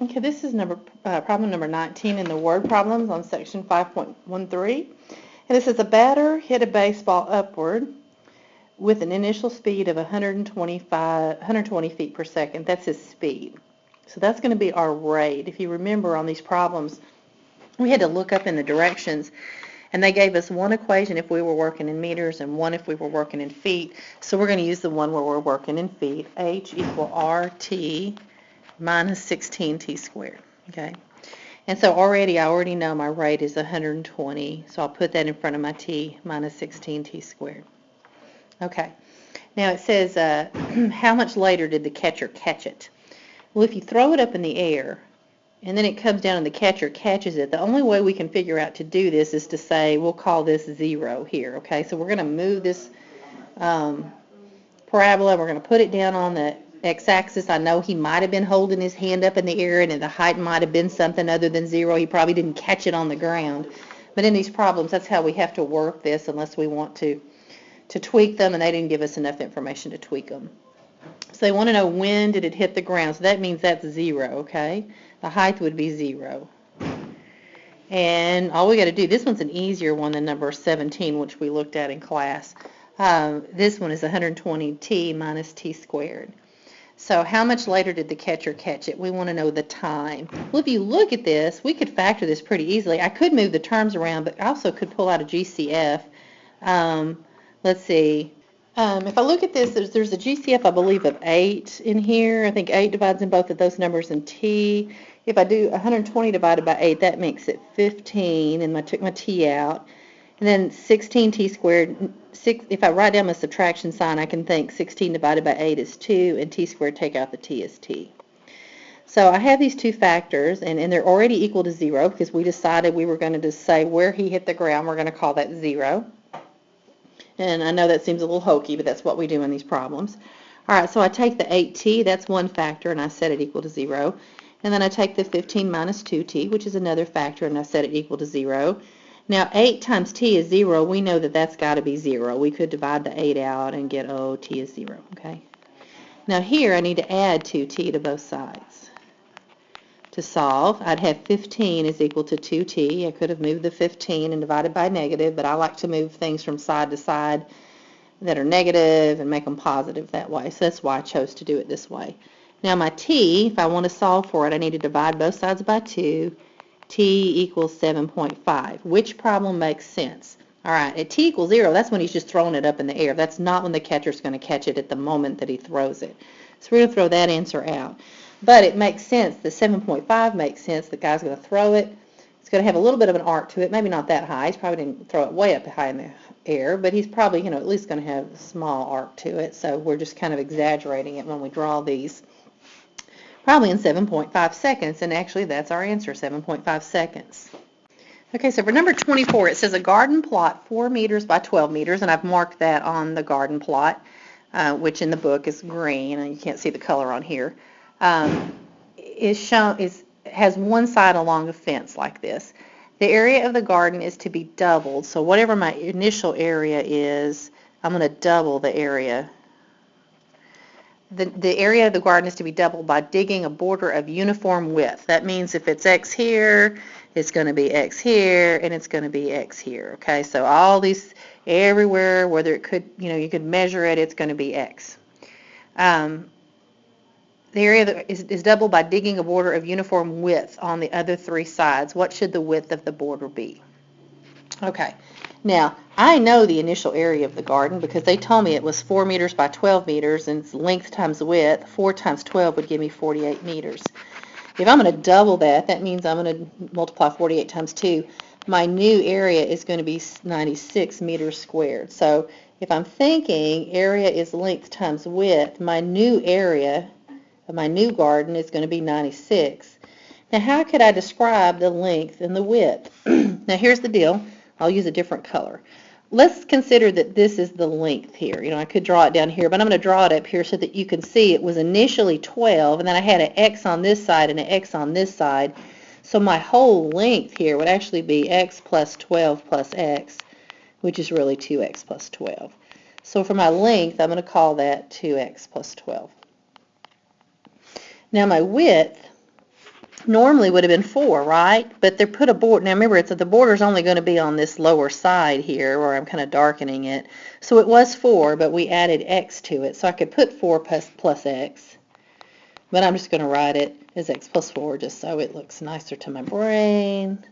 Okay, this is problem number 19 in the word problems on section 5.13. And this is a batter hit a baseball upward with an initial speed of 120 feet per second. That's his speed. So that's going to be our rate. If you remember on these problems, we had to look up in the directions, and they gave us one equation if we were working in meters and one if we were working in feet. So we're going to use the one where we're working in feet. H equal RT minus 16t squared. Okay. And so I already know my rate is 120, so I'll put that in front of my t, minus 16t squared. Okay. Now it says, how much later did the catcher catch it? Well, if you throw it up in the air, and then it comes down and the catcher catches it, the only way we can figure out to do this is to say, we'll call this 0 here, okay? So we're going to move this parabola, we're going to put it down on the x-axis. I know he might have been holding his hand up in the air, and the height might have been something other than 0. He probably didn't catch it on the ground. But in these problems, that's how we have to work this unless we want to tweak them, and they didn't give us enough information to tweak them. So they want to know when did it hit the ground. So that means that's 0, okay? The height would be 0. And all we got to do, this one's an easier one than number 17, which we looked at in class. This one is 120t minus t squared. So how much later did the catcher catch it? We want to know the time. Well, if you look at this, we could factor this pretty easily. I could move the terms around, but I also could pull out a GCF. Let's see. If I look at this, there's a GCF, I believe, of 8 in here. I think 8 divides in both of those numbers in t. If I do 120 divided by 8, that makes it 15, and I took my t out. And then 16t squared, if I write down my subtraction sign, I can think 16 divided by 8 is 2, and t squared, take out the t, is t. So I have these two factors, and they're already equal to 0 because we decided we were going to just say where he hit the ground, we're going to call that 0. And I know that seems a little hokey, but that's what we do in these problems. All right, so I take the 8t, that's one factor, and I set it equal to 0. And then I take the 15 minus 2t, which is another factor, and I set it equal to 0. Now, 8 times t is 0. We know that that's got to be 0. We could divide the 8 out and get, oh, t is 0, okay? Now here, I need to add 2t to both sides. To solve, I'd have 15 is equal to 2t. I could have moved the 15 and divided by negative, but I like to move things from side to side that are negative and make them positive that way. So that's why I chose to do it this way. Now my t, if I want to solve for it, I need to divide both sides by 2. T equals 7.5. Which problem makes sense? All right, at t equals 0, that's when he's just throwing it up in the air. That's not when the catcher's going to catch it at the moment that he throws it. So we're going to throw that answer out. But it makes sense. The 7.5 makes sense. The guy's going to throw it. It's going to have a little bit of an arc to it, maybe not that high. He's probably didn't throw it way up high in the air, but he's probably, at least going to have a small arc to it. So we're just kind of exaggerating it when we draw these. Probably in 7.5 seconds, and actually that's our answer, 7.5 seconds. Okay, so for number 24, it says a garden plot 4 meters by 12 meters, and I've marked that on the garden plot, which in the book is green, and you can't see the color on here. Has one side along a fence like this. The area of the garden is to be doubled, so whatever my initial area is, I'm going to double the area. The area of the garden is to be doubled by digging a border of uniform width. That means if it's x here, it's going to be x here, and it's going to be x here. Okay, so all these, everywhere, whether it could, you could measure it, it's going to be x. The area is doubled by digging a border of uniform width on the other 3 sides. What should the width of the border be? Okay, now I know the initial area of the garden because they told me it was 4 meters by 12 meters, and it's length times width. 4 times 12 would give me 48 meters. If I'm going to double that, that means I'm going to multiply 48 times 2. My new area is going to be 96 meters squared. So if I'm thinking area is length times width, my new area of my new garden is going to be 96. Now how could I describe the length and the width? Now here's the deal. I'll use a different color. Let's consider that this is the length here. I could draw it down here, but I'm going to draw it up here so that you can see it was initially 12, and then I had an x on this side and an x on this side. So my whole length here would actually be x plus 12 plus x, which is really 2x plus 12. So for my length, I'm going to call that 2x plus 12. Now my width normally would have been 4, right? But they put a border. Now remember, the border's only going to be on this lower side here, where I'm kind of darkening it. So it was 4, but we added x to it. So I could put 4 plus x, but I'm just going to write it as x plus 4 just so it looks nicer to my brain.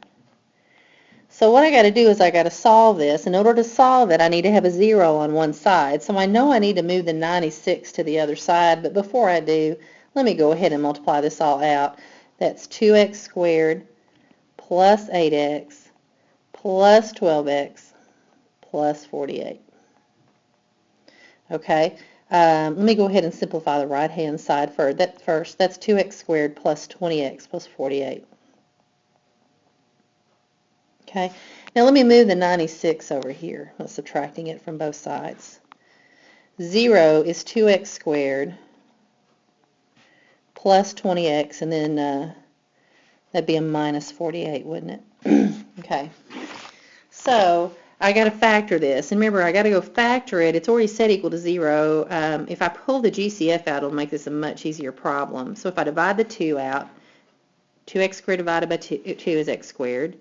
So what I got to do is I got to solve this. In order to solve it, I need to have a 0 on one side. So I know I need to move the 96 to the other side, but before I do, let me go ahead and multiply this all out. That's 2x squared plus 8x plus 12x plus 48. Okay, let me go ahead and simplify the right-hand side first. That's 2x squared plus 20x plus 48. Okay, now let me move the 96 over here. I'm subtracting it from both sides. 0 is 2x squared plus 20x, and then that'd be a minus 48, wouldn't it? Okay, so I got to factor this. And remember, I got to go factor it. It's already set equal to 0. If I pull the GCF out, it'll make this a much easier problem. So if I divide the 2 out, 2x squared divided by 2 is x squared.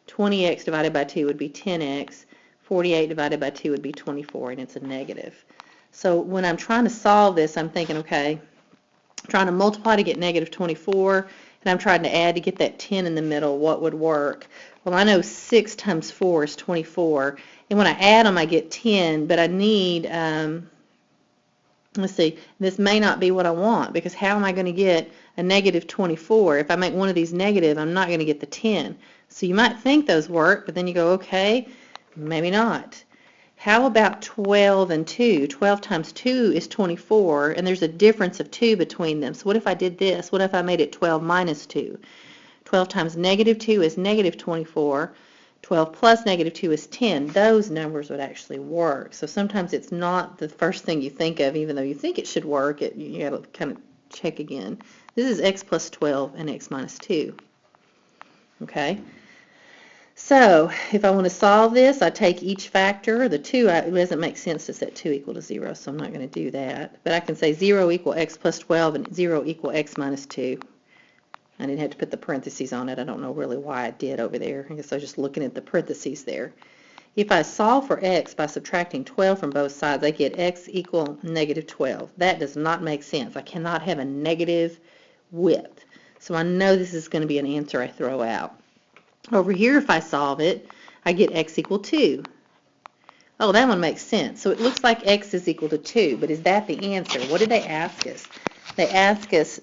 20x divided by 2 would be 10x. 48 divided by 2 would be 24, and it's a negative. So when I'm trying to solve this, I'm thinking, okay, I'm trying to multiply to get negative 24, and I'm trying to add to get that 10 in the middle. What would work? Well, I know 6 times 4 is 24, and when I add them, I get 10, but I need, let's see, this may not be what I want, because how am I going to get a negative 24? If I make one of these negative, I'm not going to get the 10. So you might think those work, but then you go, okay, maybe not. How about 12 and 2? 12 times 2 is 24, and there's a difference of 2 between them. So what if I did this? What if I made it 12 minus 2? 12 times negative 2 is negative 24. 12 plus negative 2 is 10. Those numbers would actually work. So sometimes it's not the first thing you think of, even though you think it should work. You got to kind of check again. This is x plus 12 and x minus 2. Okay? So if I want to solve this, I take each factor. The 2, it doesn't make sense to set 2 equal to 0, so I'm not going to do that. But I can say 0 equal x plus 12 and 0 equal x minus 2. I didn't have to put the parentheses on it. I don't know really why I did over there. I guess I was just looking at the parentheses there. If I solve for x by subtracting 12 from both sides, I get x equal negative 12. That does not make sense. I cannot have a negative width. So I know this is going to be an answer I throw out. Over here, if I solve it, I get x equal 2. Oh, that one makes sense. So it looks like x is equal to 2, but is that the answer? What did they ask us? They asked us,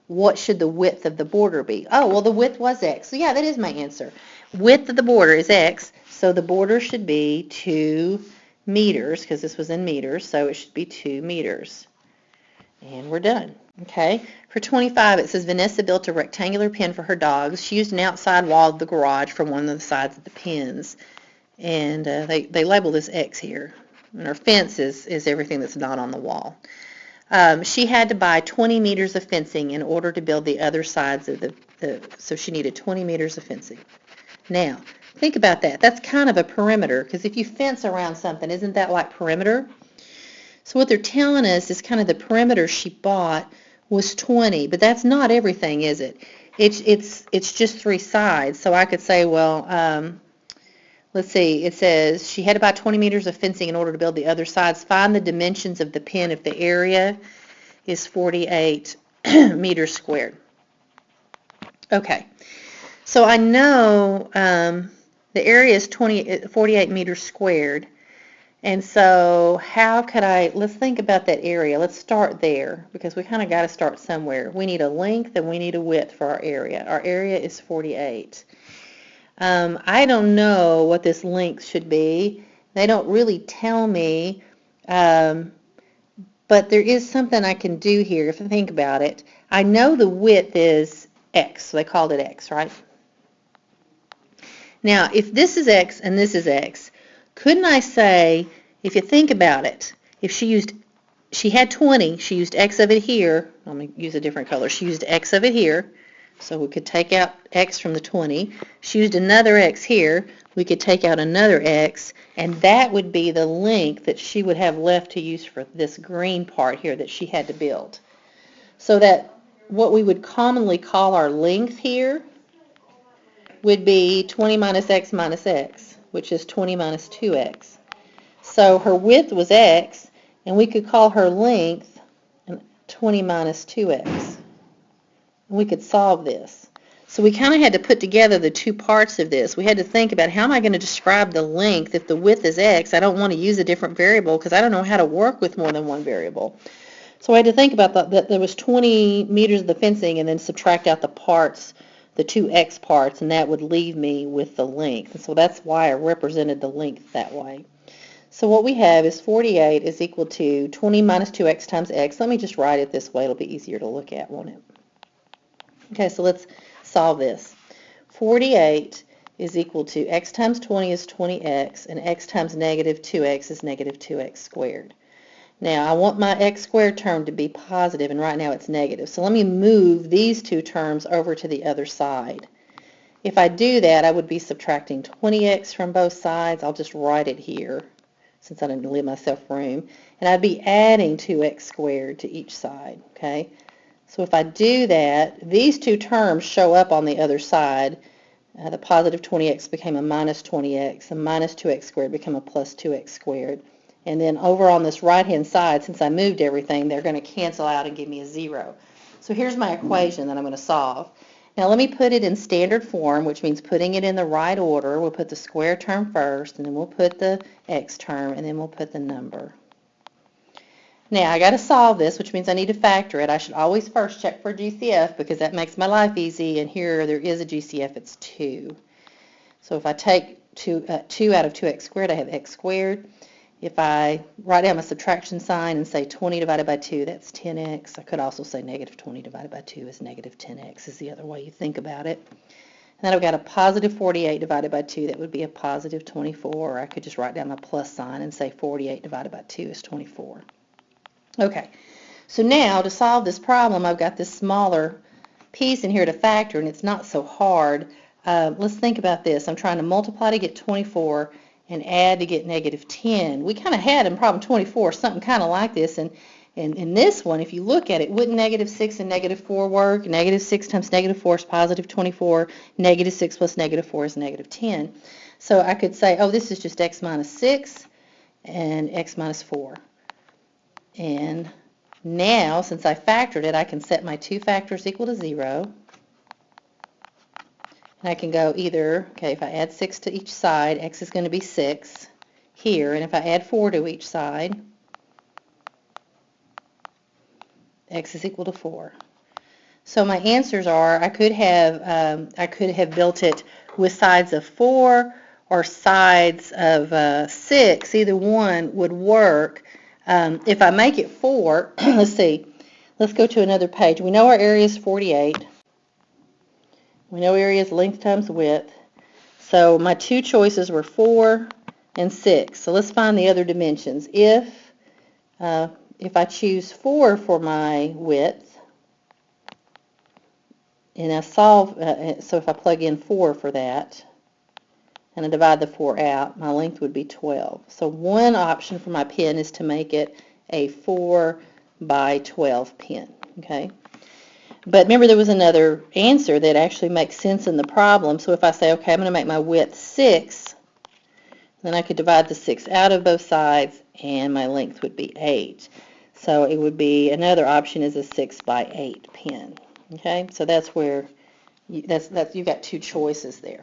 what should the width of the border be? Oh, well, the width was x. So yeah, that is my answer. Width of the border is x, so the border should be 2 meters, because this was in meters, so it should be 2 meters. And we're done. Okay, for 25, it says Vanessa built a rectangular pen for her dogs. She used an outside wall of the garage for one of the sides of the pens. And they label this X here. And her fence is everything that's not on the wall. She had to buy 20 meters of fencing in order to build the other sides of so she needed 20 meters of fencing. Now, think about that. That's kind of a perimeter, because if you fence around something, isn't that like perimeter? So what they're telling us is kind of the perimeter she bought was 20, but that's not everything, is it? It's just 3 sides. So I could say, well, let's see, it says she had to buy 20 meters of fencing in order to build the other sides. Find the dimensions of the pen if the area is 48 meters squared. Okay, so I know the area is 48 meters squared. And so how could let's think about that area. Let's start there, because we kind of got to start somewhere. We need a length and we need a width for our area. Our area is 48. I don't know what this length should be. They don't really tell me, but there is something I can do here if I think about it. I know the width is x, so they called it x, right? Now, if this is x and this is x, couldn't I say, if you think about it, if she had 20, she used x of it here. Let me use a different color. She used x of it here, so we could take out x from the 20. She used another x here. We could take out another x, and that would be the length that she would have left to use for this green part here that she had to build. So that what we would commonly call our length here would be 20 minus x, which is 20 minus 2x. So her width was x, and we could call her length 20 minus 2x. And we could solve this. So we kind of had to put together the two parts of this. We had to think about, how am I going to describe the length? If the width is x, I don't want to use a different variable because I don't know how to work with more than one variable. So I had to think about that there was 20 meters of the fencing, and then subtract out the parts, the two x parts, and that would leave me with the length. And so that's why I represented the length that way. So what we have is 48 is equal to 20 minus 2x times x. Let me just write it this way. It'll be easier to look at, won't it? Okay, so let's solve this. 48 is equal to x times 20 is 20x, and x times negative 2x is negative 2x squared. Now, I want my x squared term to be positive, and right now it's negative. So let me move these two terms over to the other side. If I do that, I would be subtracting 20x from both sides. I'll just write it here, since I didn't leave myself room. And I'd be adding 2x squared to each side, okay? So if I do that, these two terms show up on the other side. The positive 20x became a minus 20x. The minus 2x squared became a plus 2x squared. And then over on this right-hand side, since I moved everything, they're going to cancel out and give me a 0. So here's my equation that I'm going to solve. Now let me put it in standard form, which means putting it in the right order. We'll put the square term first, and then we'll put the x term, and then we'll put the number. Now I got to solve this, which means I need to factor it. I should always first check for GCF because that makes my life easy, and here there is a GCF, it's 2. So if I take 2 out of 2x squared, I have x squared. If I write down my subtraction sign and say 20 divided by 2, that's 10x. I could also say negative 20 divided by 2 is negative 10x, is the other way you think about it. And then I've got a positive 48 divided by 2, that would be a positive 24. Or I could just write down my plus sign and say 48 divided by 2 is 24. Okay, so now to solve this problem, I've got this smaller piece in here to factor, and it's not so hard. Let's think about this. I'm trying to multiply to get 24 and add to get negative 10. We kind of had in problem 24 something kind of like this, and in this one, if you look at it, wouldn't negative 6 and negative 4 work? Negative 6 times negative 4 is positive 24. Negative 6 plus negative 4 is negative 10. So I could say, oh, this is just x minus 6 and x minus 4. And now, since I factored it, I can set my two factors equal to 0. And I can go either, okay, if I add 6 to each side, x is going to be 6 here. And if I add 4 to each side, x is equal to 4. So my answers are, I could have built it with sides of 4 or sides of 6. Either one would work. If I make it 4, let's see, let's go to another page. We know our area is 48. We know area is length times width. So my two choices were 4 and 6. So let's find the other dimensions. If I choose 4 for my width, and I solve, so if I plug in 4 for that, and I divide the 4 out, my length would be 12. So one option for my pen is to make it a 4 by 12 pen, okay? But remember, there was another answer that actually makes sense in the problem. So if I say, okay, I'm going to make my width 6, then I could divide the 6 out of both sides, and my length would be 8. So it would be, another option is a 6 by 8 pen, okay? So that's where, you've got two choices there.